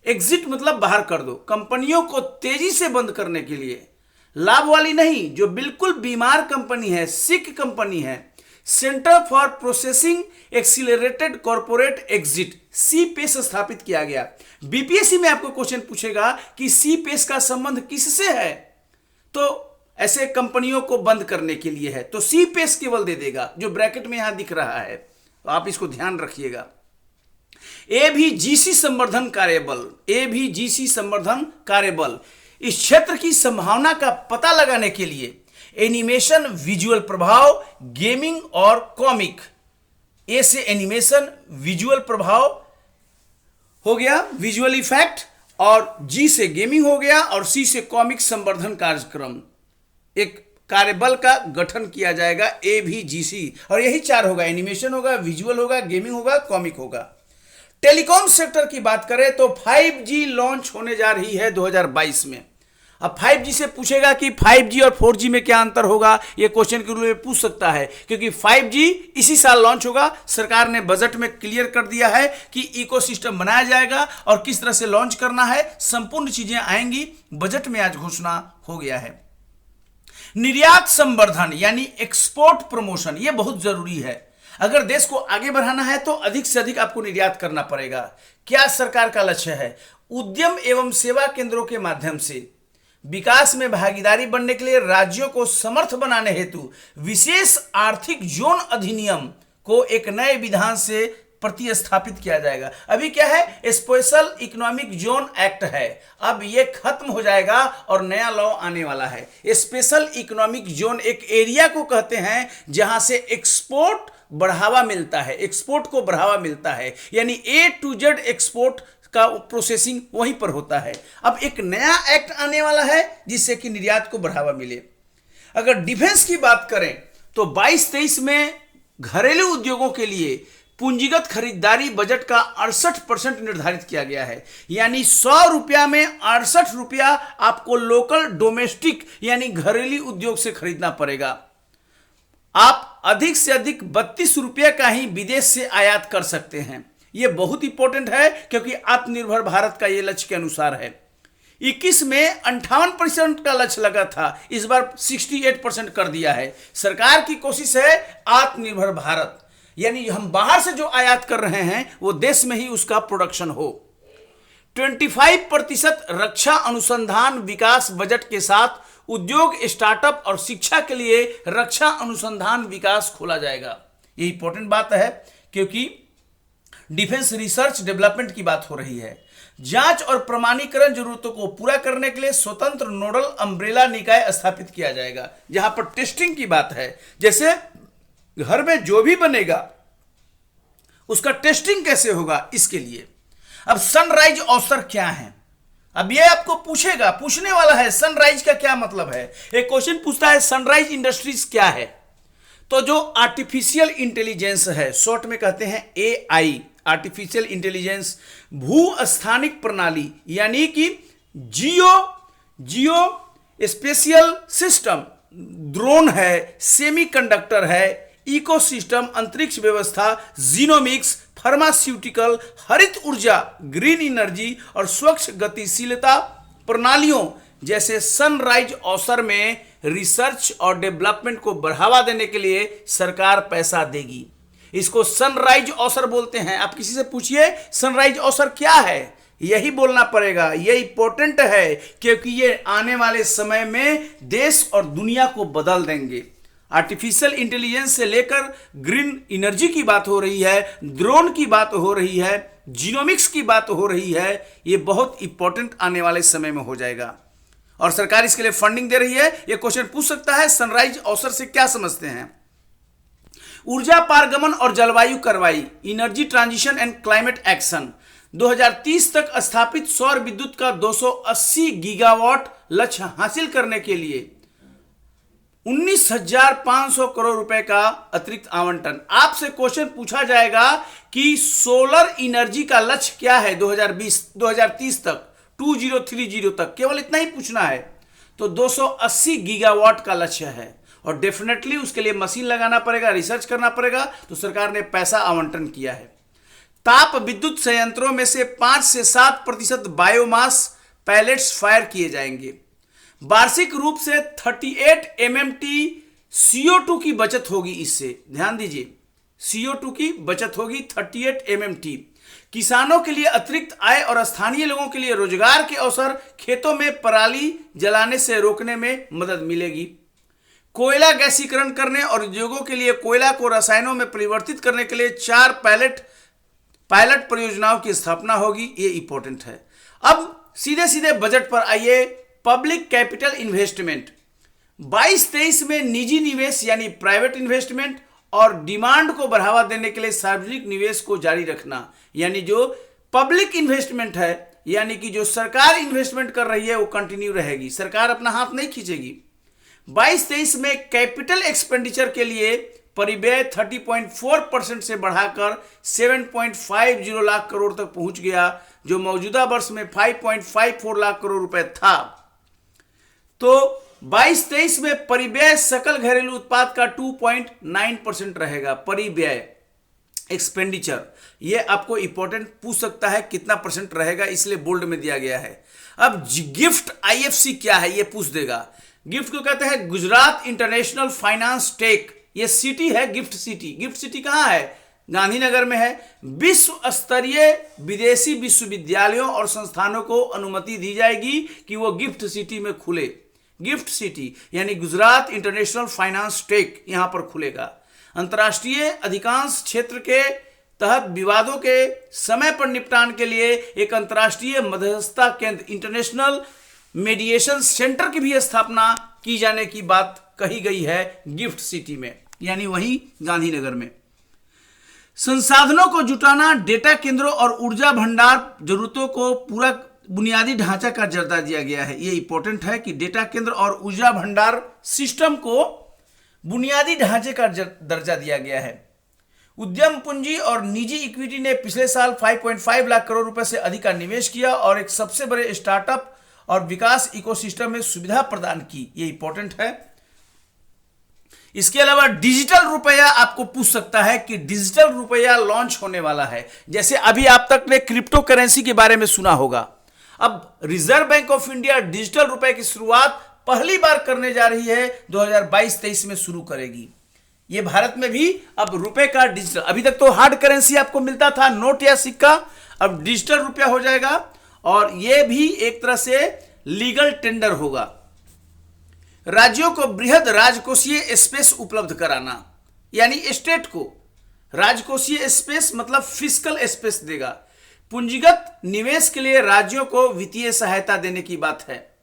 एग्जिट मतलब बाहर कर दो। कंपनियों को तेजी से बंद करने के लिए, लाभ वाली नहीं, जो बिल्कुल बीमार कंपनी है, सिक कंपनी है, centre for processing accelerated corporate exit C PACE स्थापित किया गया। बीपीएससी में आपको क्वेश्चन पूछेगा कि सीपेस का संबंध किससे है, तो ऐसे कंपनियों को बंद करने के लिए है, तो सीपेस केवल दे देगा, जो ब्रैकेट में यहां दिख रहा है, तो आप इसको ध्यान रखिएगा। एबीजीसी संवर्धन कार्यबल, एबीजीसी संवर्धन कार्यबल इस क्षेत्र की संभावना का पता लगाने के लिए एनिमेशन, विजुअल प्रभाव, गेमिंग और कॉमिक, ए से एनिमेशन, विजुअल प्रभाव हो गया, विजुअल इफेक्ट, और जी से गेमिंग हो गया, और सी से कॉमिक संवर्धन कार्यक्रम, एक कार्यबल का गठन किया जाएगा एबीजीसी, और यही चार होगा, एनिमेशन होगा, विजुअल होगा, गेमिंग होगा, कॉमिक होगा। टेलीकॉम सेक्टर की बात करें तो 5G लॉन्च होने जा रही है 2022 में। अब 5G से पूछेगा कि 5G और 4G में क्या अंतर होगा, यह क्वेश्चन के रूप में पूछ सकता है, क्योंकि 5G इसी साल लॉन्च होगा। सरकार ने बजट में क्लियर कर दिया है कि इकोसिस्टम बनाया जाएगा और किस तरह से लॉन्च करना है, संपूर्ण चीजें आएंगी, बजट में आज घोषणा हो गया है। निर्यात संवर्धन यानी एक्सपोर्ट प्रमोशन, यह बहुत जरूरी है। अगर देश को आगे बढ़ाना है तो अधिक से अधिक आपको निर्यात करना पड़ेगा। क्या सरकार का लक्ष्य है? उद्यम एवं सेवा केंद्रों के माध्यम से विकास में भागीदारी बनने के लिए राज्यों को समर्थ बनाने हेतु विशेष आर्थिक जोन अधिनियम को एक नए विधान से प्रतिस्थापित किया जाएगा। अभी क्या है, स्पेशल इकोनॉमिक जोन एक्ट है, अब यह खत्म हो जाएगा और नया लॉ आने वाला है। स्पेशल इकोनॉमिक जोन एक एरिया को कहते हैं जहां से एक्सपोर्ट बढ़ावा मिलता है, एक्सपोर्ट को बढ़ावा मिलता है, यानी A to Z एक्सपोर्ट का प्रोसेसिंग वहीं पर होता है। अब एक नया एक्ट आने वाला है जिससे कि निर्यात को बढ़ावा मिले। अगर डिफेंस की बात करें तो 22-23 में घरेलू उद्योगों के लिए पूंजीगत खरीदारी बजट का 68% निर्धारित किया गया है, यानी 100 रुपया में 68 रुपया आपको लोकल डोमेस्टिक यानी घरेलू उद्योग से खरीदना पड़ेगा। आप अधिक से अधिक 32 रुपये का ही विदेश से आयात कर सकते हैं। यह बहुत इंपॉर्टेंट है क्योंकि आत्मनिर्भर भारत का यह लक्ष्य के अनुसार है। 21 में 58% का लक्ष्य लगा था, इस बार 68% कर दिया है। सरकार की कोशिश है आत्मनिर्भर भारत, यानी हम बाहर से जो आयात कर रहे हैं वो देश में ही उसका प्रोडक्शन हो। 25% रक्षा अनुसंधान विकास बजट के साथ उद्योग, स्टार्टअप और शिक्षा के लिए रक्षा अनुसंधान विकास खोला जाएगा। ये इंपॉर्टेंट बात है क्योंकि डिफेंस रिसर्च डेवलपमेंट की बात हो रही है। जांच और प्रमाणीकरण जरूरतों को पूरा करने के लिए स्वतंत्र नोडल अम्ब्रेला निकाय स्थापित किया जाएगा, जहां पर टेस्टिंग की बात है। जैसे घर में जो भी बनेगा उसका टेस्टिंग कैसे होगा, इसके लिए। अब सनराइज अवसर क्या है, अब ये आपको पूछेगा, पूछने वाला है सनराइज का क्या मतलब है। एक क्वेश्चन पूछता है सनराइज इंडस्ट्रीज क्या है, तो जो आर्टिफिशियल इंटेलिजेंस है, शॉर्ट में कहते हैं AI, आर्टिफिशियल इंटेलिजेंस, भू स्थानिक प्रणाली यानी कि जियो स्पेशियल सिस्टम, ड्रोन है, सेमीकंडक्टर है, इकोसिस्टम, अंतरिक्ष व्यवस्था, जीनोमिक्स, फार्मास्यूटिकल, हरित ऊर्जा, ग्रीन एनर्जी और स्वच्छ गतिशीलता प्रणालियों जैसे सनराइज अवसर में रिसर्च और डेवलपमेंट को बढ़ावा देने के लिए सरकार पैसा देगी। इसको सनराइज अवसर बोलते हैं। आप किसी से पूछिए सनराइज अवसर क्या है, यही बोलना पड़ेगा। यह इंपॉर्टेंट है क्योंकि ये आने वाले समय में देश और दुनिया को बदल देंगे। आर्टिफिशियल इंटेलिजेंस से लेकर ग्रीन एनर्जी की बात हो रही है, ड्रोन की बात हो रही है, जीनोमिक्स की बात हो रही है। ये बहुत इंपॉर्टेंट आने वाले समय में हो जाएगा और सरकार इसके लिए फंडिंग दे रही है। ये क्वेश्चन पूछ सकता है सनराइज अवसर से क्या समझते हैं। ऊर्जा पारगमन और जलवायु कार्रवाई, energy transition and climate action, 2030 तक स्थापित सौर विद्युत का 280 गीगावाट लक्ष्य हासिल करने के लिए 19,500 करोड़ रुपए का अतिरिक्त आवंटन। आपसे क्वेश्चन पूछा जाएगा कि सोलर एनर्जी का लक्ष्य क्या है 2030 तक, 2030 तक, केवल इतना ही पूछना है। तो 280 गीगावाट का लक्ष्य है और डेफिनेटली उसके लिए मशीन लगाना पड़ेगा, रिसर्च करना पड़ेगा, तो सरकार ने पैसा आवंटन किया है। ताप विद्युत संयंत्रों में से 5 से 7% बायोमास पैलेट्स फायर किए जाएंगे। वार्षिक रूप से 38 MMT CO2 की बचत होगी। इससे ध्यान दीजिए, CO2 की बचत होगी 38 MMT। किसानों के लिए अतिरिक्त आय और स्थानीय लोगों के लिए रोजगार के अवसर, खेतों में पराली जलाने से रोकने में मदद मिलेगी। कोयला गैसीकरण करने और उद्योगों के लिए कोयला को रसायनों में परिवर्तित करने के लिए 4 पायलट परियोजनाओं की स्थापना होगी। ये इंपॉर्टेंट है। अब सीधे सीधे बजट पर आइए। पब्लिक कैपिटल इन्वेस्टमेंट 22-23 में निजी निवेश यानी प्राइवेट इन्वेस्टमेंट और डिमांड को बढ़ावा देने के लिए सार्वजनिक निवेश को जारी रखना, यानी जो पब्लिक इन्वेस्टमेंट है, यानी कि जो सरकार इन्वेस्टमेंट कर रही है वो कंटिन्यू रहेगी, सरकार अपना हाथ नहीं खींचेगी। 22-23 में कैपिटल एक्सपेंडिचर के लिए परिव्यय 30.4% से बढ़ाकर 7.50 लाख करोड़ तक पहुंच गया, जो मौजूदा वर्ष में 5.54 लाख करोड़ रुपए था। तो 22-23 में परिव्यय सकल घरेलू उत्पाद का 2.9% रहेगा। परिव्यय एक्सपेंडिचर, ये आपको इंपॉर्टेंट पूछ सकता है कितना परसेंट रहेगा, इसलिए बोल्ड में दिया गया है। अब गिफ्ट IFC क्या है ये पूछ देगा। गिफ्ट को कहते हैं गुजरात इंटरनेशनल फाइनेंस टेक, ये सिटी है गिफ्ट सिटी। गिफ्ट सिटी कहां है? गांधीनगर में है। विश्व स्तरीय विदेशी विश्वविद्यालयों और संस्थानों को अनुमति दी जाएगी कि वो गिफ्ट सिटी में खुले। गिफ्ट सिटी यानी गुजरात इंटरनेशनल फाइनेंस टेक यहां पर खुलेगा। अंतर्राष्ट्रीय अधिकांश क्षेत्र के तहत विवादों के समय पर निपटान के लिए एक अंतर्राष्ट्रीय मध्यस्थता केंद्र इंटरनेशनल मीडिएशन सेंटर की भी स्थापना की जाने की बात कही गई है गिफ्ट सिटी में, यानी वही गांधीनगर में। संसाधनों को जुटाना, डेटा केंद्रों और ऊर्जा भंडार जरूरतों को पूरा बुनियादी ढांचा का दर्जा दिया गया है। ये इंपॉर्टेंट है कि डेटा केंद्र और ऊर्जा भंडार सिस्टम को बुनियादी ढांचे का दर्जा दिया गया है। उद्यम पूंजी और निजी इक्विटी ने पिछले साल 5.5 लाख करोड़ रुपए से अधिक का निवेश किया और एक सबसे बड़े स्टार्टअप और विकास इकोसिस्टम में सुविधा प्रदान की। ये इंपॉर्टेंट है। इसके अलावा डिजिटल रुपया आपको पूछ सकता है कि डिजिटल रुपया लॉन्च होने वाला है। जैसे अभी आप तक ने क्रिप्टो करेंसी के बारे में सुना होगा, अब reserve bank of India digital रुपए की शुरुआत पहली बार करने जा रही है, 2022-23 में शुरू करेगी। ये भारत में भी अब रुपए का डिजिटल, अभी तक तो हार्ड करेंसी आपको मिलता था नोट या सिक्का, अब डिजिटल रुपया हो जाएगा और यह भी एक तरह से लीगल टेंडर होगा। राज्यों को बृहद राजकोषीय स्पेस उपलब्ध कराना, यानी स्टेट को राजकोषीय स्पेस मतलब फिस्कल स्पेस देगा। पूंजीगत निवेश के लिए राज्यों को वित्तीय सहायता देने की बात है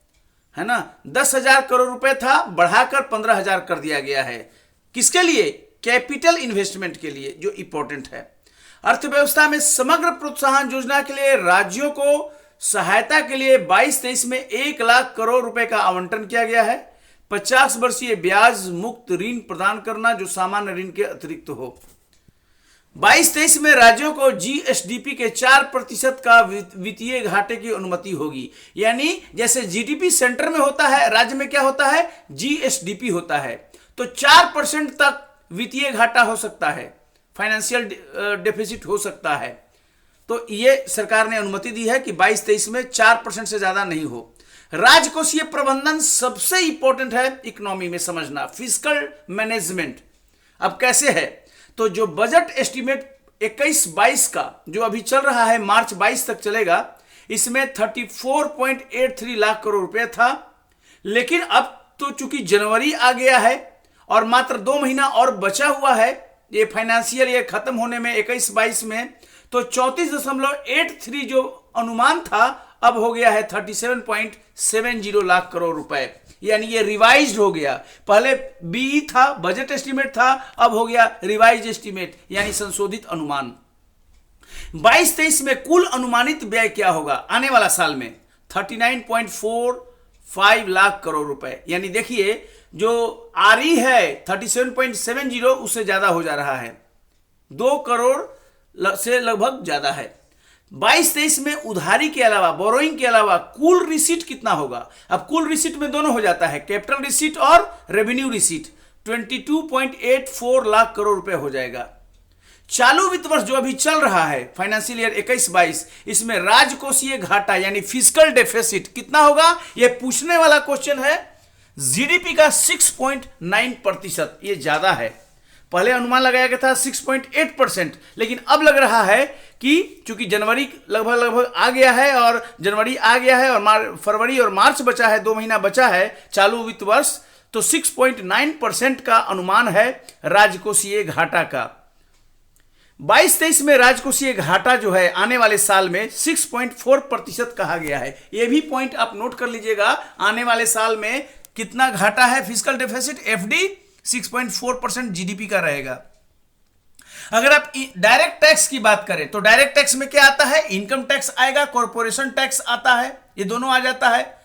ना। 10,000 करोड़ रुपए था, बढ़ाकर 15,000 कर दिया गया है। किसके लिए? कैपिटल इन्वेस्टमेंट के लिए, जो इंपॉर्टेंट है। अर्थव्यवस्था में समग्र प्रोत्साहन योजना के लिए राज्यों को सहायता के लिए 22-23 में 1 लाख करोड़ रुपए का आवंटन किया गया है। 50 वर्षीय ब्याज मुक्त ऋण प्रदान करना जो सामान्य ऋण के अतिरिक्त हो। 22-23 में राज्यों को GSDP के 4% का वित्तीय घाटे की अनुमति होगी। यानी जैसे GDP सेंटर में होता है, राज्य में क्या होता है? GSDP होता है। तो 4% तक वित्तीय घाटा हो सकता है, फाइनेंशियल डेफिसिट हो सकता है। तो ये सरकार ने अनुमति दी है कि 22-23 में 4% से ज्यादा नहीं हो। राजकोषीय प्रबंधन सबसे इंपॉर्टेंट है इकोनॉमी में समझना, फिस्कल मैनेजमेंट। अब कैसे है? तो जो बजट एस्टीमेट 21-22 का जो अभी चल रहा है, मार्च 22 तक चलेगा, इसमें 34.83 लाख करोड़ रुपए था। लेकिन अब तो चूंकि जनवरी आ गया है और मात्र 2 महीना और बचा हुआ है ये फाइनेंशियल ईयर खत्म होने में 21-22 में, तो 34.83 जो अनुमान था अब हो गया है 37.70 लाख करोड़ रुपए, यानी ये रिवाइज्ड हो गया। पहले बीई था, बजट एस्टीमेट था, अब हो गया रिवाइज एस्टीमेट यानी संशोधित अनुमान। 22-23 में कुल अनुमानित व्यय क्या होगा आने वाला साल में? 39.45 लाख करोड़ रुपए। यानी देखिए जो आरई है 37.70 उससे ज्यादा हो जा रहा है, 2 करोड़ से लगभग ज्यादा है। 22-23 में उधारी के अलावा, बोरोइंग के अलावा कुल रिसीट कितना होगा? अब कुल रिसीट में दोनों हो जाता है, कैपिटल रिसीट और रेवेन्यू रिसीट। 22.84 लाख करोड़ रुपए हो जाएगा। चालू वित्त वर्ष जो अभी चल रहा है, फाइनेंशियल ईयर 21-22, इसमें राजकोषीय घाटा यानी फिस्कल डेफिसिट कितना होगा? यह पूछने वाला क्वेश्चन है। जीडीपी का 6.9%, ये ज्यादा है। पहले अनुमान लगाया गया था 6.8%, लेकिन अब लग रहा है कि चूंकि जनवरी लगभग आ गया है और जनवरी आ गया है और फरवरी और मार्च बचा है, 2 महीना बचा है चालू वित्त वर्ष, तो 6.9% का अनुमान है राजकोषीय घाटा का। 22-23 में राजकोषीय घाटा जो है आने वाले साल में 6.4% कहा गया है। यह भी पॉइंट आप नोट कर लीजिएगा, आने वाले साल में कितना घाटा है फिस्कल डेफिसिट, एफडी 6.4% जीडीपी का रहेगा। अगर आप डायरेक्ट टैक्स की बात करें तो डायरेक्ट टैक्स में क्या आता है? इनकम टैक्स आएगा, कॉर्पोरेशन टैक्स आता है, ये दोनों आ जाता है।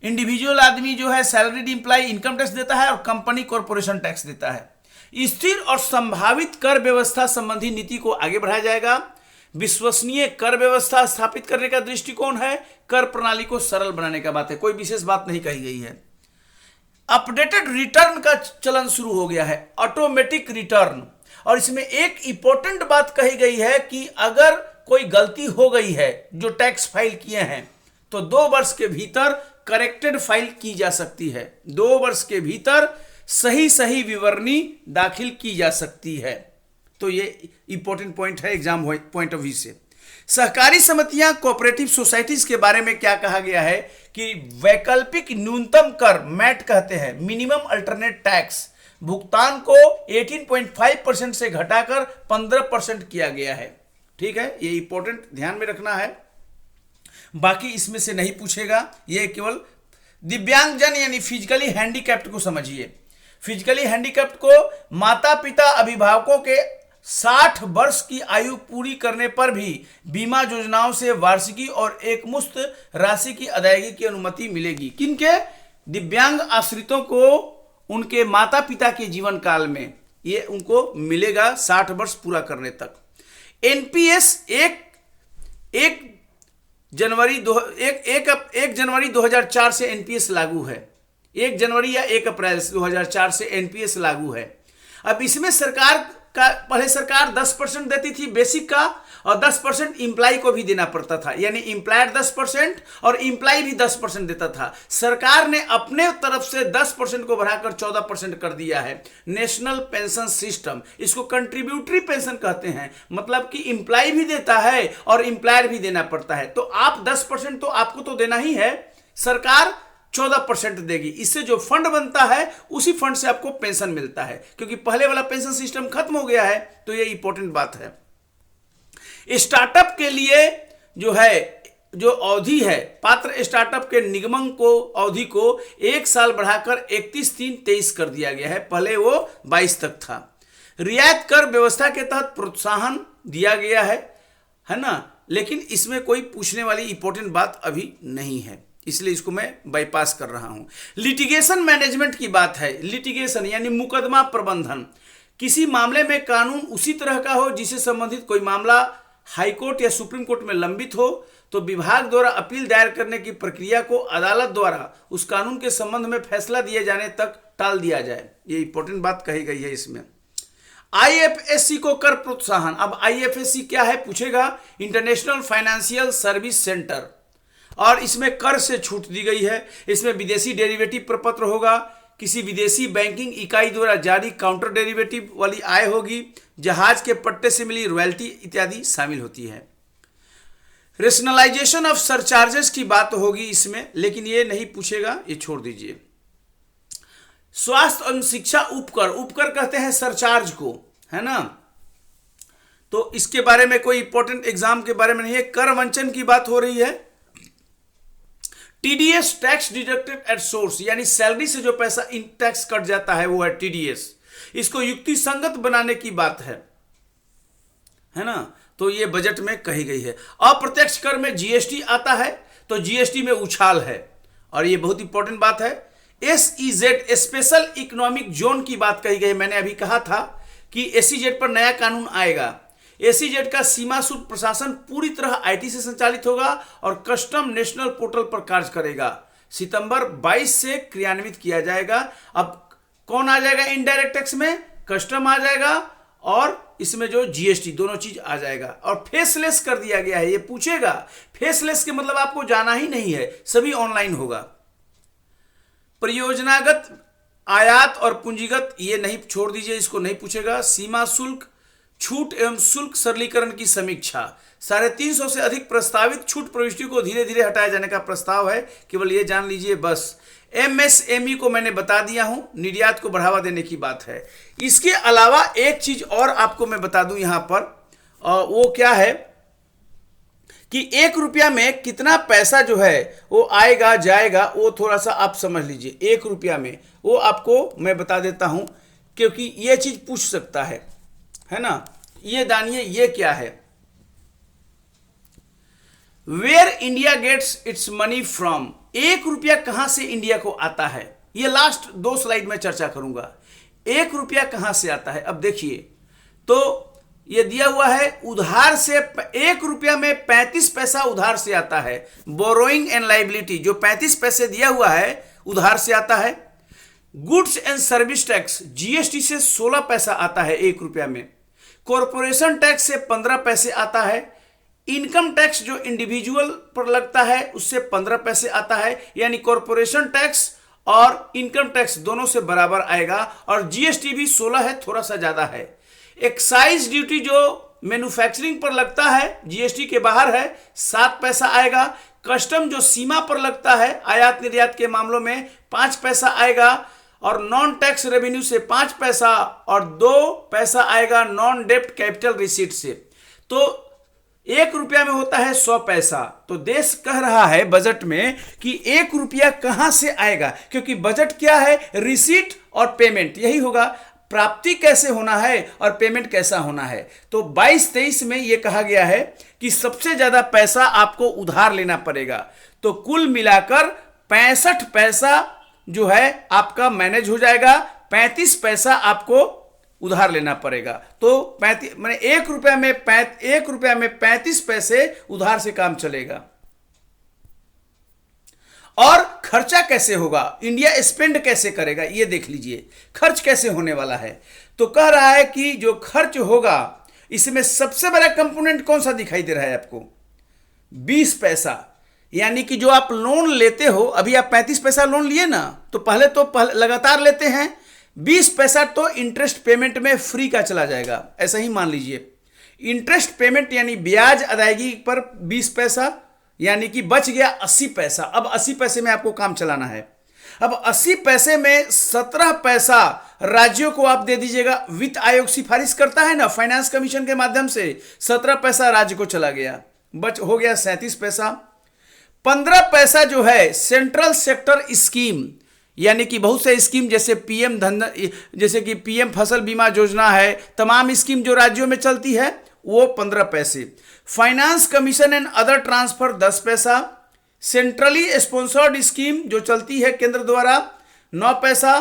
इंडिविजुअल आदमी जो है सैलरीड इंप्लॉय इनकम टैक्स देता है और कंपनी कॉर्पोरेशन टैक्स देता है। स्थिर और संभावित कर व्यवस्था संबंधी नीति को आगे बढ़ाया जाएगा। विश्वसनीय कर व्यवस्था स्थापित करने का दृष्टिकोण है, कर प्रणाली को सरल बनाने का बात है, कोई विशेष बात नहीं कही गई है। अपडेटेड रिटर्न का चलन शुरू हो गया है, ऑटोमेटिक रिटर्न, और इसमें एक इंपॉर्टेंट बात कही गई है कि अगर कोई गलती हो गई है जो टैक्स फाइल किए हैं तो 2 वर्ष के भीतर करेक्टेड फाइल की जा सकती है। 2 वर्ष के भीतर सही विवरणी दाखिल की जा सकती है। तो ये इंपॉर्टेंट पॉइंट है एग्जाम पॉइंट ऑफ व्यू से। सहकारी समितियां, कोऑपरेटिव सोसाइटीज के बारे में क्या कहा गया है कि वैकल्पिक न्यूनतम कर, मैट कहते हैं, मिनिमम अल्टरनेट टैक्स, भुगतान को 18.5% से घटाकर 15% किया गया है। ठीक है, ये इंपॉर्टेंट ध्यान में रखना है, बाकी इसमें से नहीं पूछेगा। ये केवल दिव्यांगजन यानी फिजिकली हैंडीकैप्ड को समझिए। फिजिकली हैंडीकैप्ड को माता पिता अभिभावकों के 60 वर्ष की आयु पूरी करने पर भी बीमा योजनाओं से वार्षिकी और एकमुश्त राशि की अदायगी की अनुमति मिलेगी। किनके? दिव्यांग आश्रितों को उनके माता पिता के जीवन काल में ये उनको मिलेगा 60 वर्ष पूरा करने तक। एनपीएस 1 जनवरी 2004 से एनपीएस लागू है। 1 जनवरी या 1 अप्रैल 2004 से एनपीएस लागू है। अब इसमें पहले सरकार 10% देती थी बेसिक का और 10% इंप्लाई को भी देना पड़ता था, यानी इंप्लायर 10% और इंप्लाई भी 10% देता था। सरकार ने अपने तरफ से 10% को बढ़ाकर 14% कर दिया है। नेशनल पेंशन सिस्टम, इसको कंट्रीब्यूटरी पेंशन कहते हैं, मतलब कि इंप्लाई भी देता है और इंप्लायर भी देना पड़ता है। तो आप 10% तो आपको तो देना ही है, सरकार 14% देगी। इससे जो फंड बनता है उसी फंड से आपको पेंशन मिलता है, क्योंकि पहले वाला पेंशन सिस्टम खत्म हो गया है। तो ये इंपॉर्टेंट बात है। स्टार्टअप के लिए जो अवधि है, पात्र स्टार्टअप के निगमन को अवधि को 1 साल बढ़ाकर 31/3/23 कर दिया गया है, पहले वो 22 तक था। रियायत कर व्यवस्था के तहत प्रोत्साहन दिया गया है ना, लेकिन इसमें कोई पूछने वाली इंपॉर्टेंट बात अभी नहीं है, इसलिए इसको मैं बाईपास कर रहा हूं। लिटिगेशन मैनेजमेंट की बात है। लिटिगेशन यानी मुकदमा प्रबंधन। किसी मामले में कानून उसी तरह का हो जिससे संबंधित कोई मामला हाईकोर्ट या सुप्रीम कोर्ट में लंबित हो, तो विभाग द्वारा अपील दायर करने की प्रक्रिया को अदालत द्वारा उस कानून के संबंध में फैसला दिए जाने तक टाल दिया जाए। ये इंपॉर्टेंट बात कही गई है इसमें। आईएफएससी को कर प्रोत्साहन। अब आईएफएससी क्या है पूछेगा, इंटरनेशनल फाइनेंशियल सर्विस सेंटर, और इसमें कर से छूट दी गई है। इसमें विदेशी डेरिवेटिव प्रपत्र होगा, किसी विदेशी बैंकिंग इकाई द्वारा जारी काउंटर डेरिवेटिव वाली आय होगी, जहाज के पट्टे से मिली रॉयल्टी इत्यादि शामिल होती है। रेशनलाइजेशन ऑफ सरचार्जेस की बात होगी इसमें, लेकिन ये नहीं पूछेगा, ये छोड़ दीजिए। स्वास्थ्य एवं शिक्षा उपकर, उपकर कहते हैं सरचार्ज को, है ना, तो इसके बारे में कोई इंपॉर्टेंट एग्जाम के बारे में नहीं है। कर वंचन की बात हो रही है। TDS tax deducted at source, यानी सैलरी से जो पैसा इन टैक्स कट जाता है वो है टीडीएस। इसको युक्ति संगत बनाने की बात है ना, तो ये बजट में कही गई है। अप्रत्यक्ष कर में जीएसटी आता है, तो जीएसटी में उछाल है, और ये बहुत इंपॉर्टेंट बात है। एसईजेड स्पेशल इकोनॉमिक जोन की बात कही गई। मैंने अभी कहा था कि एसईजेड पर नया कानून आएगा। SEZ का सीमा शुल्क प्रशासन पूरी तरह IT से संचालित होगा और कस्टम नेशनल पोर्टल पर कार्य करेगा। सितंबर 22 से क्रियान्वित किया जाएगा। अब कौन आ जाएगा इनडायरेक्ट टैक्स में? कस्टम आ जाएगा और इसमें जो GST दोनों चीज आ जाएगा। और फेसलेस कर दिया गया है। ये पूछेगा फेसलेस के मतलब आपको जाना ही नहीं है, सभी ऑनलाइन होगा। परियोजनागत आयात और पूंजीगत ये नहीं, छोड़ दीजिए, इसको नहीं पूछेगा। सीमा शुल्क छूट एवं शुल्क सरलीकरण की समीक्षा। 350 से अधिक प्रस्तावित छूट प्रविष्टि को धीरे धीरे हटाए जाने का प्रस्ताव है, केवल ये जान लीजिए बस। MSME को मैंने बता दिया हूं, निर्यात को बढ़ावा देने की बात है। इसके अलावा एक चीज और आपको मैं बता दूं यहां पर, वो क्या है कि 1 रुपया में कितना पैसा जो है वो आएगा जाएगा, वो थोड़ा सा आप समझ लीजिए। 1 रुपया में वो आपको मैं बता देता हूं, क्योंकि ये चीज पूछ सकता है ना। ये दानिए ये क्या है, where India gets its money from. 1 रुपया कहां से इंडिया को आता है, ये लास्ट 2 स्लाइड में चर्चा करूंगा। 1 रुपया कहां से आता है, अब देखिए तो ये दिया हुआ है उधार से। 1 रुपया में 35 पैसा उधार से आता है। बोरोइंग एंड लाइबिलिटी जो 35 पैसे दिया हुआ है उधार से आता है। Goods and service tax GST से 16 पैसा आता है 1 रुपया में। कॉरपोरेशन टैक्स से 15 पैसे आता है। इनकम टैक्स जो इंडिविजुअल पर लगता है उससे 15 पैसे आता है, यानी कॉरपोरेशन टैक्स और इनकम टैक्स दोनों से बराबर आएगा। और GST भी 16 है, थोड़ा सा ज्यादा है। एक्साइज ड्यूटी जो मैन्युफैक्चरिंग पर लगता है GST के बाहर है, 7 पैसा आएगा। कस्टम जो सीमा पर लगता है आयात निर्यात के मामलों में 5 पैसा आएगा। और नॉन टैक्स रेवेन्यू से 5 पैसा और 2 पैसा आएगा नॉन डेप्ट कैपिटल रिसीट से। तो 1 रुपया में होता है 100 पैसा। तो देश कह रहा है बजट में कि 1 रुपया कहां से आएगा, क्योंकि बजट क्या है, रिसीट और पेमेंट, यही होगा। प्राप्ति कैसे होना है और पेमेंट कैसा होना है। तो 22-23 में यह कहा गया है कि सबसे ज्यादा पैसा आपको उधार लेना पड़ेगा। तो कुल मिलाकर 65 पैसा जो है आपका मैनेज हो जाएगा, 35 पैसा आपको उधार लेना पड़ेगा। तो 35 मैंने 1 रुपया में 35 पैसे उधार से काम चलेगा। और खर्चा कैसे होगा, इंडिया स्पेंड कैसे करेगा, ये देख लीजिए खर्च कैसे होने वाला है। तो कह रहा है कि जो खर्च होगा इसमें सबसे बड़ा कंपोनेंट कौन सा दिखाई दे रहा है आपको, 20 पैसा। यानी कि जो आप लोन लेते हो, अभी आप 35 पैसा लोन लिए ना, तो पहले लगातार लेते हैं, 20 पैसा तो इंटरेस्ट पेमेंट में फ्री का चला जाएगा, ऐसा ही मान लीजिए। इंटरेस्ट पेमेंट यानी ब्याज अदायगी पर 20 पैसा, यानी कि बच गया 80 पैसा। अब 80 पैसे में आपको काम चलाना है। अब 80 पैसे में 17 पैसा राज्यों को आप दे दीजिएगा। वित्त आयोग सिफारिश करता है ना फाइनेंस कमीशन के माध्यम से, 17 पैसा राज्य को चला गया, हो गया 37 पैसा। 15 पैसा जो है सेंट्रल सेक्टर स्कीम, यानी कि बहुत से स्कीम जैसे पीएम फसल बीमा योजना है, तमाम स्कीम जो राज्यों में चलती है वो 15 पैसे। Finance commission and other transfer 10 पैसा। सेंट्रली स्पॉन्सर्ड स्कीम जो चलती है केंद्र द्वारा 9 पैसा।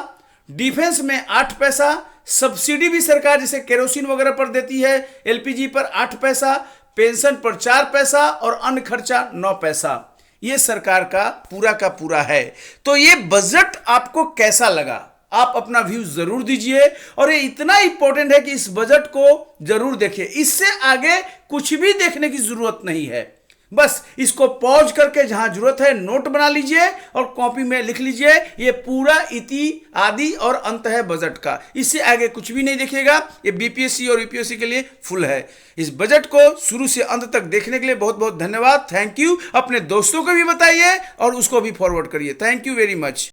डिफेंस में 8 पैसा। सब्सिडी भी सरकार जैसे केरोसिन वगैरह पर देती है, LPG पर 8 पैसा, पेंशन पर 4 पैसा और अन्य खर्चा 9 पैसा। ये सरकार का पूरा है। तो ये बजट आपको कैसा लगा, आप अपना व्यू जरूर दीजिए। और ये इतना इंपॉर्टेंट है कि इस बजट को जरूर देखिए, इससे आगे कुछ भी देखने की जरूरत नहीं है। बस इसको पॉज करके जहां जरूरत है नोट बना लीजिए और कॉपी में लिख लीजिए। ये पूरा इति आदि और अंत है बजट का, इससे आगे कुछ भी नहीं देखिएगा। ये BPSC और UPSC के लिए फुल है। इस बजट को शुरू से अंत तक देखने के लिए बहुत बहुत धन्यवाद। Thank you. अपने दोस्तों को भी बताइए और उसको भी फॉरवर्ड करिए। Thank you very much.